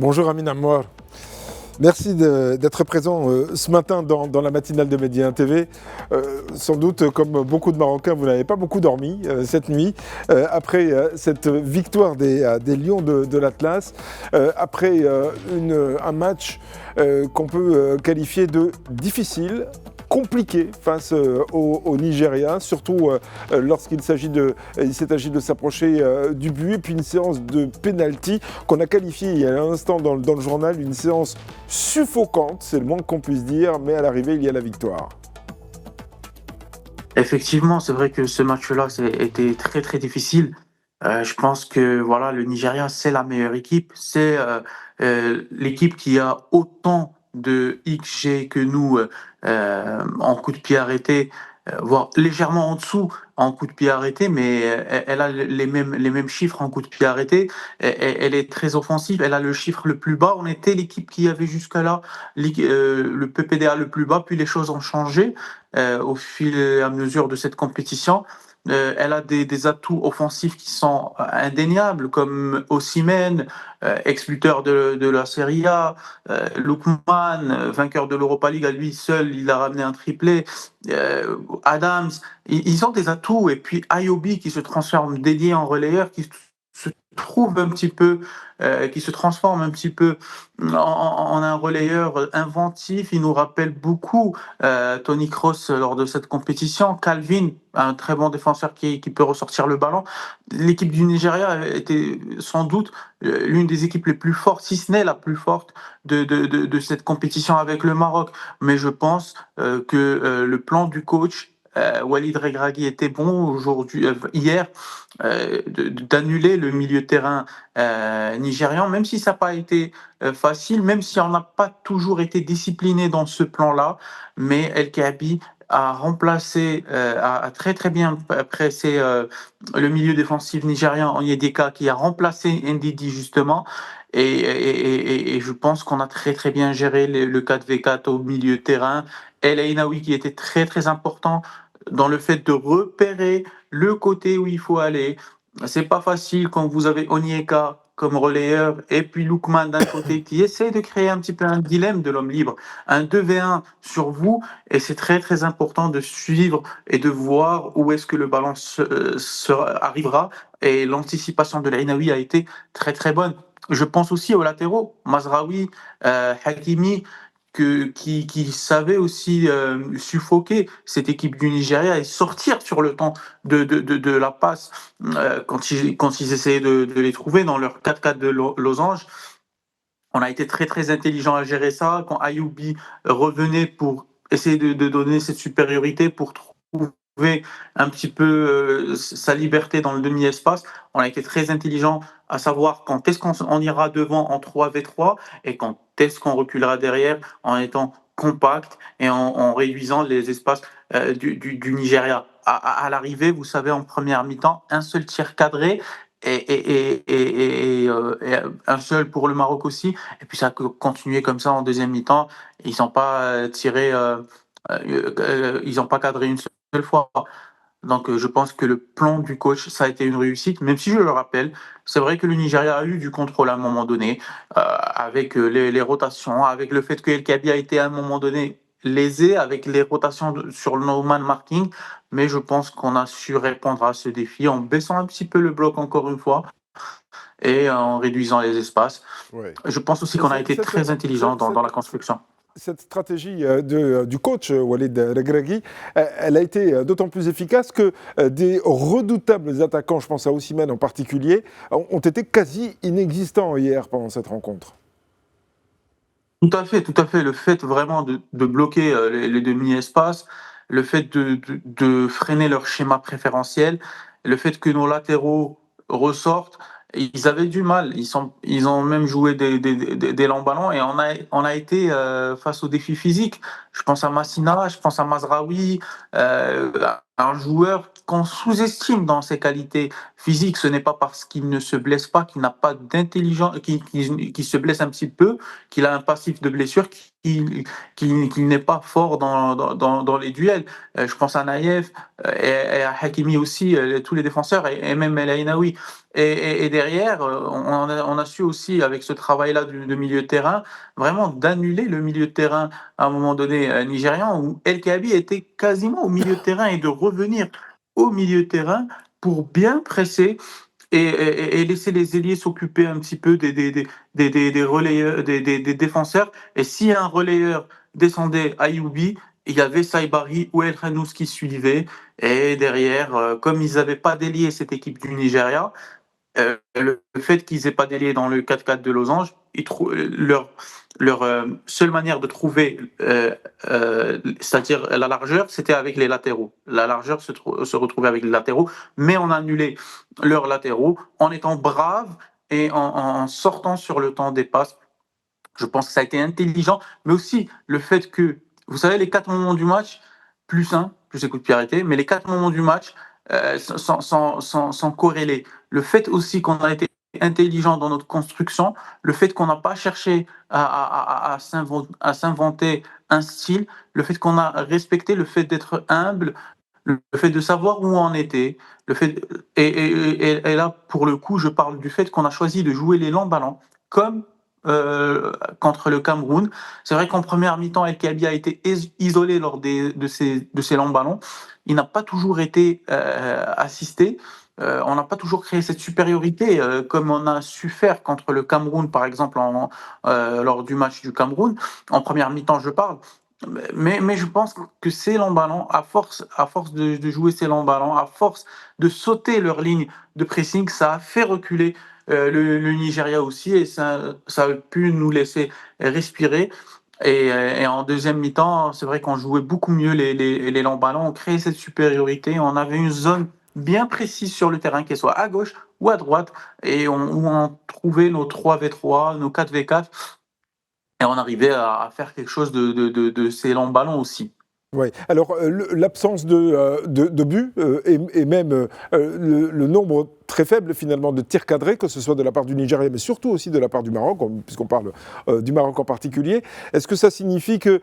Bonjour Amin Ammar. Merci d'être présent ce matin dans la matinale de Média 1 TV. Sans doute, comme beaucoup de Marocains, vous n'avez pas beaucoup dormi cette nuit, après cette victoire des Lions de l'Atlas, après un match qu'on peut qualifier de difficile, compliqué face au Nigeria, surtout lorsqu'il s'est agi de s'approcher du but, et puis une séance de pénalty qu'on a qualifiée il y a un instant dans le journal, une séance suffocante, c'est le moins qu'on puisse dire, mais à l'arrivée, il y a la victoire. Effectivement, c'est vrai que ce match-là était très très difficile. Je pense que voilà, le Nigeria, c'est la meilleure équipe. C'est l'équipe qui a autant de XG que nous en coup de pied arrêté, voire légèrement en dessous en coup de pied arrêté, mais elle a les mêmes chiffres en coup de pied arrêté. Elle est très offensive. Elle a le chiffre le plus bas. On était l'équipe qui avait jusqu'à là le PPDA le plus bas, puis les choses ont changé au fil et à mesure de cette compétition. Elle a des atouts offensifs qui sont indéniables, comme Osimhen, ex-buteur de la Serie A, Lookman, vainqueur de l'Europa League, à lui seul, il a ramené un triplé, Adams, ils ont des atouts, et puis Ayobi qui se transforme dédié en relayeur, se trouve un petit peu, qui se transforme un petit peu en un relayeur inventif. Il nous rappelle beaucoup Tony Kroos lors de cette compétition. Calvin, un très bon défenseur qui peut ressortir le ballon. L'équipe du Nigeria était sans doute l'une des équipes les plus fortes, si ce n'est la plus forte de cette compétition avec le Maroc. Mais je pense que le plan du coach Walid Regragui était bon hier, d'annuler le milieu de terrain nigérian, même si ça n'a pas été facile, même si on n'a pas toujours été discipliné dans ce plan-là, mais El Kaabi a remplacé, a très très bien pressé le milieu défensif nigérian Onyedika, qui a remplacé Ndidi justement. Et je pense qu'on a très très bien géré le 4v4 au milieu de terrain. El Ainaoui qui était très très important dans le fait de repérer le côté où il faut aller. C'est pas facile quand vous avez Onyeka comme relayeur et puis Lookman d'un côté qui essaie de créer un petit peu un dilemme de l'homme libre, un 2v1 sur vous, et c'est très très important de suivre et de voir où est-ce que le ballon arrivera, et l'anticipation de l'Ainaoui a été très très bonne. Je pense aussi aux latéraux, Mazraoui, Hakimi, qui savait aussi suffoquer cette équipe du Nigeria et sortir sur le temps de la passe quand ils essayaient de les trouver dans leur 4-4 de losange. On a été très très intelligent à gérer ça. Quand Ayoubi revenait pour essayer de donner cette supériorité, pour trouver un petit peu sa liberté dans le demi-espace, on a été très intelligent à savoir quand est-ce qu'on ira devant en 3v3 et quand est-ce qu'on reculera derrière en étant compact et en réduisant les espaces du Nigeria. À l'arrivée, vous savez, en première mi-temps, un seul tir cadré et un seul pour le Maroc aussi. Et puis ça a continué comme ça en deuxième mi-temps. Ils n'ont pas tiré, ils n'ont pas cadré une seule fois. Donc je pense que le plan du coach, ça a été une réussite, même si je le rappelle, c'est vrai que le Nigeria a eu du contrôle à un moment donné, avec les rotations, avec le fait que El Kabi a été à un moment donné lésé, avec les rotations sur le no-man marking, mais je pense qu'on a su répondre à ce défi en baissant un petit peu le bloc encore une fois et en réduisant les espaces. Ouais. Je pense aussi qu'on a été très intelligent dans la construction. Cette stratégie du coach Walid Regragui, elle a été d'autant plus efficace que des redoutables attaquants, je pense à Osimhen en particulier, ont été quasi inexistants hier pendant cette rencontre. Tout à fait, tout à fait. Le fait vraiment de bloquer les demi-espaces, le fait de freiner leur schéma préférentiel, le fait que nos latéraux ressortent, ils avaient du mal. Ils ont même joué des longs ballons et on a été face aux défis physiques. Je pense à Massina, je pense à Mazraoui, un joueur qu'on sous-estime dans ses qualités physiques. Ce n'est pas parce qu'il ne se blesse pas, qu'il n'a pas d'intelligence, qui se blesse un petit peu, qu'il a un passif de blessure qu'il n'est pas fort dans les duels. Je pense à Naïef et à Hakimi aussi, tous les défenseurs, et même El Ainaoui. Et derrière, on a su aussi, avec ce travail-là de milieu de terrain, vraiment d'annuler le milieu de terrain à un moment donné nigérian, où El Kaabi était quasiment au milieu de terrain, et de revenir au milieu de terrain pour bien presser et laisser les ailiers s'occuper un petit peu des relayeurs, des défenseurs. Et si un relayeur descendait à Ayoubi, il y avait Saibari ou El Khanous qui suivaient. Et derrière, comme ils n'avaient pas délié cette équipe du Nigeria, le fait qu'ils aient pas délié dans le 4-4 de Losange, leur seule manière de trouver, c'est-à-dire la largeur, c'était avec les latéraux. La largeur se retrouvait avec les latéraux, mais on a annulé leurs latéraux en étant brave et en sortant sur le temps des passes. Je pense que ça a été intelligent, mais aussi le fait que, vous savez, les 4 moments du match, plus les coups de pied arrêtés, mais les 4 moments du match, sans corréler. Le fait aussi qu'on a été intelligent dans notre construction, le fait qu'on n'a pas cherché à s'inventer un style, le fait qu'on a respecté, le fait d'être humble, le fait de savoir où on était, le fait, et là, pour le coup, je parle du fait qu'on a choisi de jouer les longs ballons, comme contre le Cameroun. C'est vrai qu'en première mi-temps, El Kaabi a été isolé lors de ces longs ballons. Il n'a pas toujours été assisté. On n'a pas toujours créé cette supériorité comme on a su faire contre le Cameroun, par exemple, lors du match du Cameroun. En première mi-temps, je parle. Mais je pense que ces longs ballons, à force de jouer ces longs ballons, à force de sauter leur ligne de pressing, ça a fait reculer le Nigeria aussi, et ça a pu nous laisser respirer. Et en deuxième mi-temps, c'est vrai qu'on jouait beaucoup mieux les longs ballons, on créait cette supériorité, on avait une zone bien précise sur le terrain, qu'elle soit à gauche ou à droite, et où on trouvait nos 3v3, nos 4v4, et on arrivait à faire quelque chose de ces longs ballons aussi. Oui. Alors, l'absence de but et même le nombre très faible finalement de tirs cadrés, que ce soit de la part du Nigeria, mais surtout aussi de la part du Maroc, puisqu'on parle du Maroc en particulier, est-ce que ça signifie que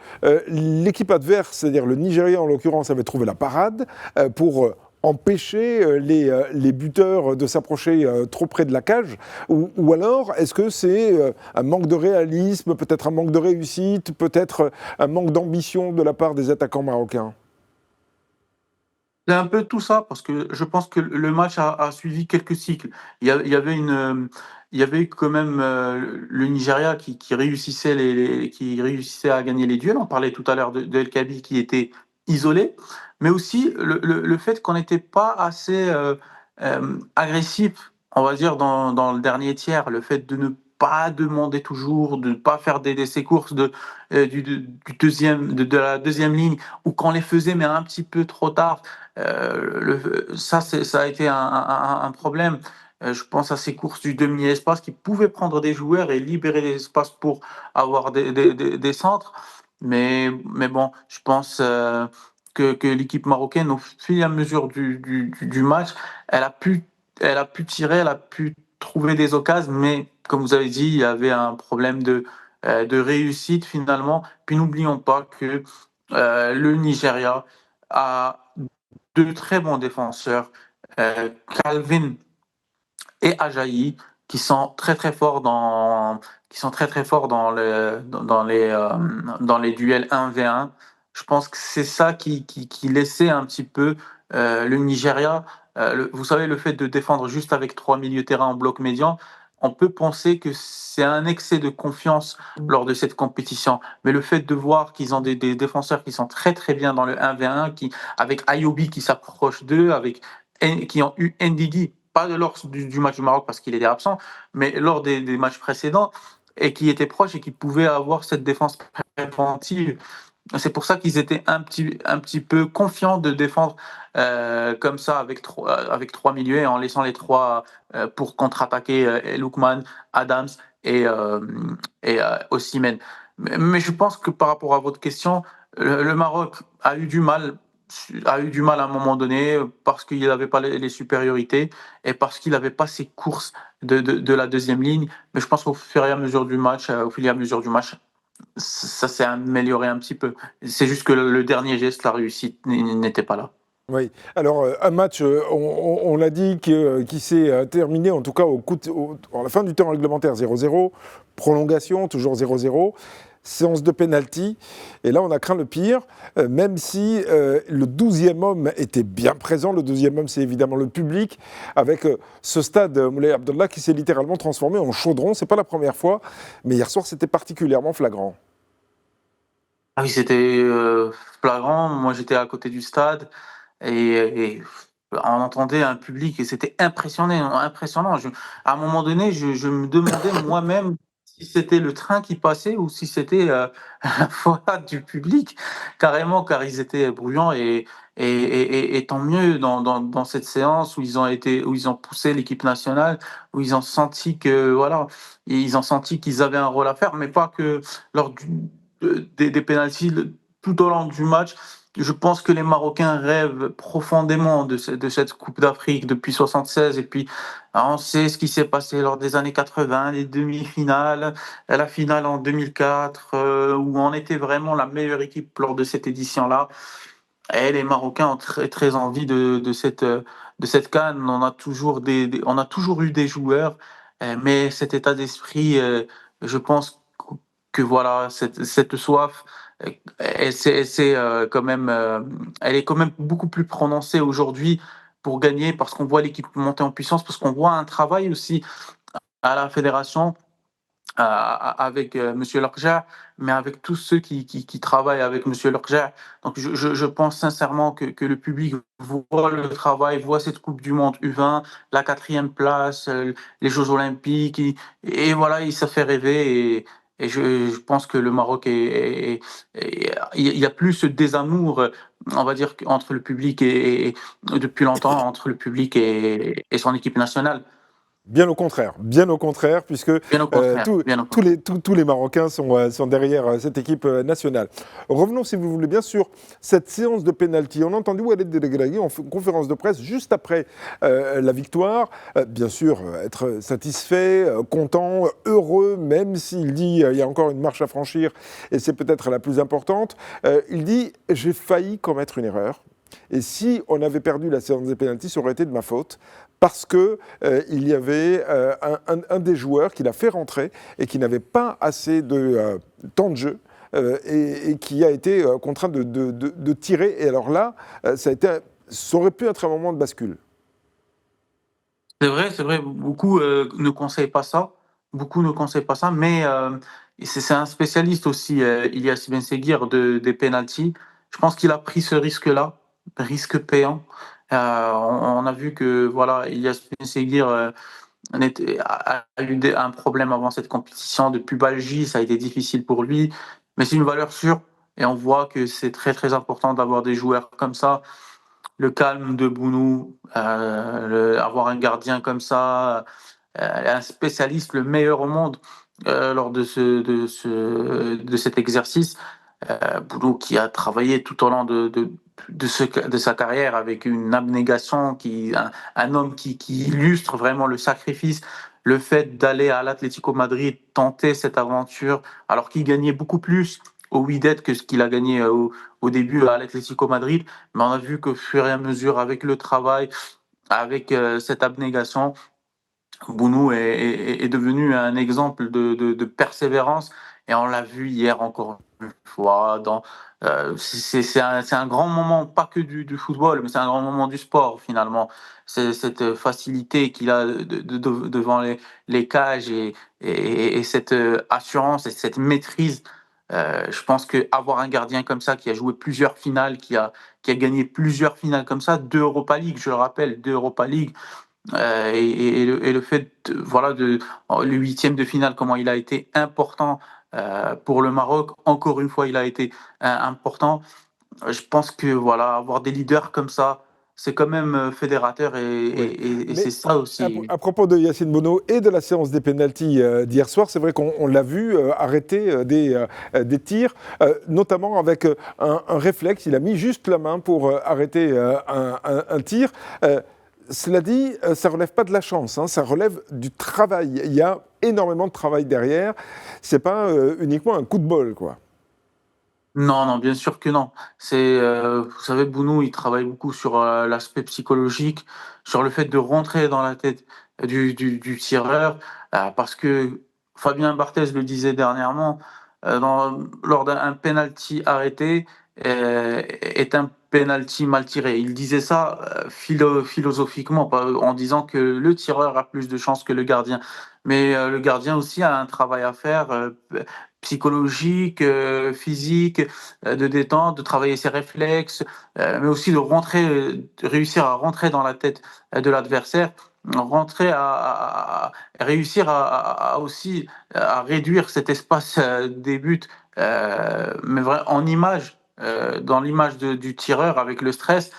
l'équipe adverse, c'est-à-dire le Nigeria en l'occurrence, avait trouvé la parade pour empêcher les buteurs de s'approcher trop près de la cage, ou alors est-ce que c'est un manque de réalisme, peut-être un manque de réussite, peut-être un manque d'ambition de la part des attaquants marocains? C'est un peu tout ça, parce que je pense que le match a suivi quelques cycles. Il y avait il y avait quand même le Nigeria qui réussissait qui réussissait à gagner les duels. On parlait tout à l'heure de El Kaabi qui était isolé, mais aussi le fait qu'on n'était pas assez agressif, on va dire, dans le dernier tiers. Le fait de ne pas demander toujours, de ne pas faire ces courses du deuxième, de la deuxième ligne, ou qu'on les faisait mais un petit peu trop tard. Ça a été un problème. Je pense à ces courses du demi-espace qui pouvaient prendre des joueurs et libérer des espaces pour avoir des centres. Mais bon, je pense que l'équipe marocaine, au fur et à mesure du match, elle a pu, elle a pu tirer, elle a pu trouver des occasions, mais comme vous avez dit, il y avait un problème de réussite finalement. Puis n'oublions pas que le Nigeria a deux très bons défenseurs, Calvin et Ajayi, qui sont très très forts dans les duels 1v1. Je pense que c'est ça qui laissait un petit peu le Nigeria. Vous savez, le fait de défendre juste avec 3 milieux de terrain en bloc médian, on peut penser que c'est un excès de confiance lors de cette compétition. Mais le fait de voir qu'ils ont des défenseurs qui sont très très bien dans le 1v1, avec Ayobi qui s'approche d'eux, qui ont eu Ndidi, pas lors du match du Maroc parce qu'il était absent, mais lors des matchs précédents, et qui étaient proches et qui pouvaient avoir cette défense préventive. C'est pour ça qu'ils étaient un petit peu confiants de défendre comme ça avec 3 milieux, et en laissant les trois pour contre-attaquer Lookman, Adams et, euh, et Osimhen. Mais je pense que par rapport à votre question, le Maroc a eu du mal à un moment donné parce qu'il n'avait pas les supériorités et parce qu'il n'avait pas ces courses de la deuxième ligne. Mais je pense qu'au fur et à mesure du match, ça s'est amélioré un petit peu. C'est juste que le dernier geste, la réussite n'était pas là. Oui, alors un match, on l'a dit, qui s'est terminé en tout cas à la fin du temps réglementaire 0-0, prolongation toujours 0-0, séance de pénalty, et là on a craint le pire, même si le 12e homme était bien présent. Le 12e homme, c'est évidemment le public, avec ce stade Moulay Abdallah qui s'est littéralement transformé en chaudron. C'est pas la première fois, mais hier soir c'était particulièrement flagrant. Ah oui, c'était flagrant. Moi, j'étais à côté du stade et on entendait un public et c'était impressionnant, impressionnant. À un moment donné, je me demandais moi-même si c'était le train qui passait ou si c'était la voix du public, carrément, car ils étaient bruyants et tant mieux dans cette séance où ils ont poussé l'équipe nationale, où ils ont senti que voilà, ils ont senti qu'ils avaient un rôle à faire, mais pas que lors des pénaltys tout au long du match. Je pense que les Marocains rêvent profondément de cette Coupe d'Afrique depuis 76. Et puis, on sait ce qui s'est passé lors des années 80, les demi-finales, la finale en 2004, où on était vraiment la meilleure équipe lors de cette édition-là. Et les Marocains ont très, très envie de cette CAN. On a toujours eu des joueurs, mais cet état d'esprit, je pense que voilà, cette soif, quand même, elle est quand même beaucoup plus prononcée aujourd'hui pour gagner, parce qu'on voit l'équipe monter en puissance, parce qu'on voit un travail aussi à la fédération avec Monsieur Lorja, mais avec tous ceux qui travaillent avec Monsieur Lorja. Donc je pense sincèrement que le public voit le travail, voit cette Coupe du Monde U20, la 4e place, les Jeux Olympiques, et voilà, ça fait rêver. Et je pense que le Maroc il y a plus ce désamour, on va dire, entre le public depuis longtemps, entre le public et son équipe nationale. Bien au contraire, puisque Bien au contraire, bien au contraire. tous les Marocains sont derrière cette équipe nationale. Revenons, si vous voulez, bien sûr, cette séance de pénalty. On a entendu Walid Delgragui en conférence de presse juste après la victoire. Bien sûr, être satisfait, content, heureux, même s'il dit il y a encore une marche à franchir, et c'est peut-être la plus importante. Il dit « J'ai failli commettre une erreur ». Et si on avait perdu la séance des pénaltys, ça aurait été de ma faute, parce que il y avait un des joueurs qui l'a fait rentrer et qui n'avait pas assez de temps de jeu et qui a été contraint de tirer. Et alors là, ça aurait pu être un moment de bascule. C'est vrai, beaucoup ne conseillent pas ça. Beaucoup ne conseillent pas ça, mais c'est un spécialiste aussi, Ilyas Ben Seguir, des pénaltys. Je pense qu'il a pris ce risque-là, risque payant. On a vu que voilà, Ilyas Ben Seguir a eu un problème avant cette compétition de pubalgie, ça a été difficile pour lui, mais c'est une valeur sûre et on voit que c'est très très important d'avoir des joueurs comme ça, le calme de Bounou, avoir un gardien comme ça, un spécialiste, le meilleur au monde lors de cet exercice. Bounou qui a travaillé tout au long de sa carrière avec une abnégation, un homme qui illustre vraiment le sacrifice, le fait d'aller à l'Atlético Madrid, tenter cette aventure, alors qu'il gagnait beaucoup plus au Wydad que ce qu'il a gagné au début à l'Atlético Madrid. Mais on a vu qu'au fur et à mesure, avec le travail, avec cette abnégation, Bounou est devenu un exemple de persévérance et on l'a vu hier encore une fois. C'est un grand moment, pas que du football, mais c'est un grand moment du sport finalement. C'est cette facilité qu'il a devant les cages et cette assurance et cette maîtrise. Je pense qu'avoir un gardien comme ça qui a joué plusieurs finales, qui a gagné plusieurs finales comme ça, 2 Europa League, je le rappelle, 2 Europa League, et le fait, voilà, le 8e de finale, comment il a été important pour le Maroc. Encore une fois, il a été important. Je pense que voilà, avoir des leaders comme ça, c'est quand même fédérateur Oui. et Mais c'est ça aussi. à propos de Yacine Bono et de la séance des pénaltys d'hier soir, c'est vrai qu'on l'a vu arrêter des tirs, notamment avec un réflexe. Il a mis juste la main pour arrêter un tir. cela dit, ça ne relève pas de la chance, hein, ça relève du travail. Il y a énormément de travail derrière. Ce n'est pas uniquement un coup de bol, quoi. Non, non, bien sûr que non. Vous savez, Bounou, il travaille beaucoup sur l'aspect psychologique, sur le fait de rentrer dans la tête du tireur, parce que Fabien Barthez le disait dernièrement, lors d'un penalty arrêté, est un penalty mal tiré. Il disait ça philosophiquement, en disant que le tireur a plus de chances que le gardien. Mais le gardien aussi a un travail à faire, psychologique, physique, de détente, de travailler ses réflexes, mais aussi de réussir à rentrer dans la tête de l'adversaire, réussir aussi à réduire cet espace des buts, en image, dans l'image du tireur avec le stress.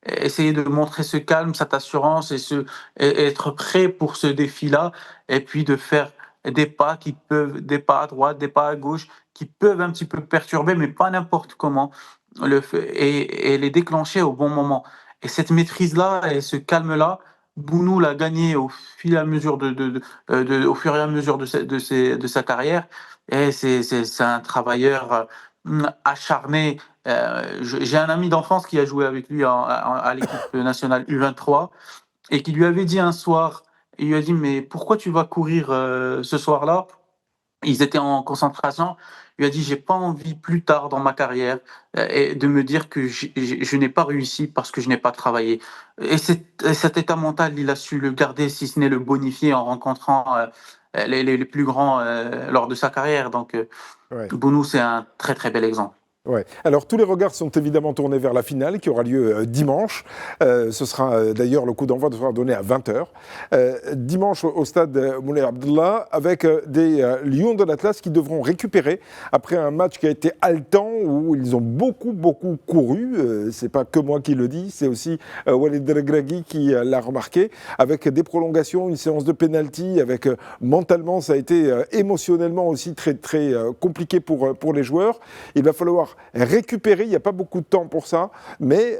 Essayer de montrer ce calme, cette assurance et être prêt pour ce défi-là, et puis de faire des pas à droite, des pas à gauche, qui peuvent un petit peu perturber, mais pas n'importe comment, et les déclencher au bon moment. Et cette maîtrise-là et ce calme-là, Bounou l'a gagné au fur et à mesure de sa carrière. Et c'est un travailleur acharné. J'ai un ami d'enfance qui a joué avec lui à l'équipe nationale U23 et qui lui avait dit un soir, il lui a dit, mais pourquoi tu vas courir ce soir-là? Ils étaient en concentration. Il lui a dit, j'ai pas envie plus tard dans ma carrière et de me dire que je n'ai pas réussi parce que je n'ai pas travaillé. Et cet état mental, il a su le garder, si ce n'est le bonifier en rencontrant les plus grands lors de sa carrière. Donc, Ouais. Bounou, c'est un très très bel exemple. Ouais. Alors tous les regards sont évidemment tournés vers la finale qui aura lieu dimanche. Ce sera d'ailleurs le coup d'envoi sera donné à 20h. Dimanche au stade Moulay Abdallah avec des Lions de l'Atlas qui devront récupérer après un match qui a été haletant où ils ont beaucoup couru. C'est pas que moi qui le dis, c'est aussi Walid Regragui qui l'a remarqué avec des prolongations, une séance de penalty avec mentalement ça a été émotionnellement aussi très compliqué pour les joueurs. Il va falloir récupérer, il n'y a pas beaucoup de temps pour ça, mais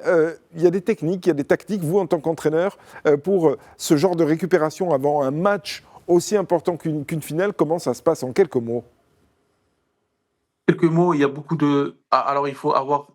il y a des techniques, il y a des tactiques, vous en tant qu'entraîneur, pour ce genre de récupération avant un match aussi important qu'une finale, comment ça se passe en quelques mots? Quelques mots, il y a beaucoup de... Alors, il faut avoir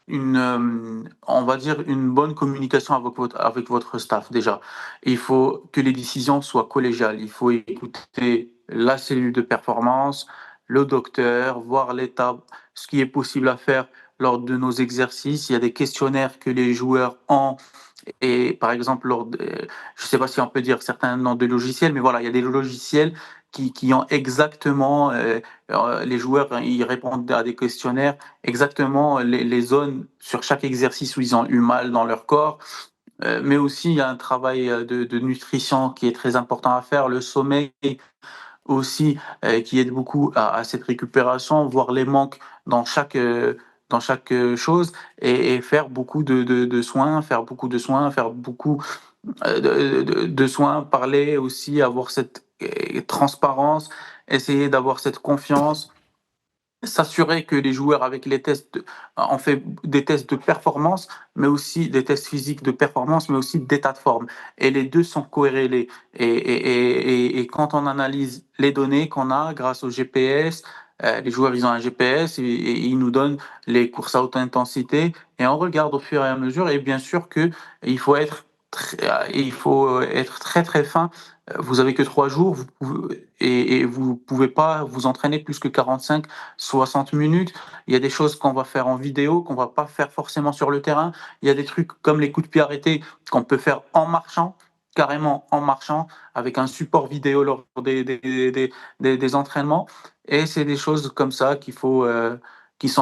on va dire, une bonne communication avec votre staff déjà. Il faut que les décisions soient collégiales. Il faut écouter la cellule de performance, le docteur, voir l'état, ce qui est possible à faire lors de nos exercices. Il y a des questionnaires que les joueurs ont. Et par exemple, je ne sais pas si on peut dire certains noms de logiciels, mais voilà, il y a des logiciels qui ont exactement, les joueurs, hein, ils répondent à des questionnaires, exactement les zones sur chaque exercice où ils ont eu mal dans leur corps. Mais aussi, il y a un travail de nutrition qui est très important à faire, le sommeil aussi, qui aide beaucoup à cette récupération, voir les manques dans chaque chose et faire beaucoup de soins, faire beaucoup de soins, parler aussi, avoir cette transparence, essayer d'avoir cette confiance, s'assurer que les joueurs avec les tests, on fait des tests de performance, mais aussi des tests physiques de performance, mais aussi d'état de forme. Et les deux sont corrélés. Et quand on analyse les données qu'on a grâce au GPS, les joueurs, ils ont un GPS et ils nous donnent les courses à haute intensité et on regarde au fur et à mesure. Et bien sûr que il faut être très fin. Vous avez que 3 jours et vous pouvez pas vous entraîner plus que 45, 60 minutes. Il y a des choses qu'on va faire en vidéo, qu'on va pas faire forcément sur le terrain. Il y a des trucs comme les coups de pied arrêtés qu'on peut faire en marchant, carrément en marchant, avec un support vidéo lors des entraînements. Et c'est des choses comme ça qui sont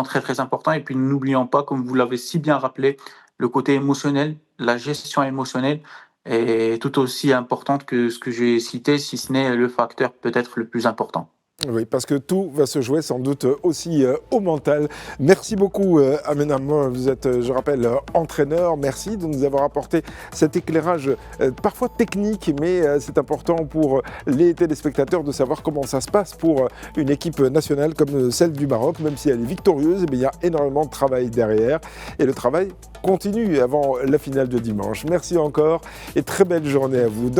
très importantes. Et puis n'oublions pas, comme vous l'avez si bien rappelé, le côté émotionnel, la gestion émotionnelle est tout aussi importante que ce que j'ai cité, si ce n'est le facteur peut-être le plus important. Oui, parce que tout va se jouer sans doute aussi au mental. Merci beaucoup, Amenam. Vous êtes, je rappelle, entraîneur. Merci de nous avoir apporté cet éclairage parfois technique, mais c'est important pour les téléspectateurs de savoir comment ça se passe pour une équipe nationale comme celle du Maroc. Même si elle est victorieuse, il y a énormément de travail derrière. Et le travail continue avant la finale de dimanche. Merci encore et très belle journée à vous.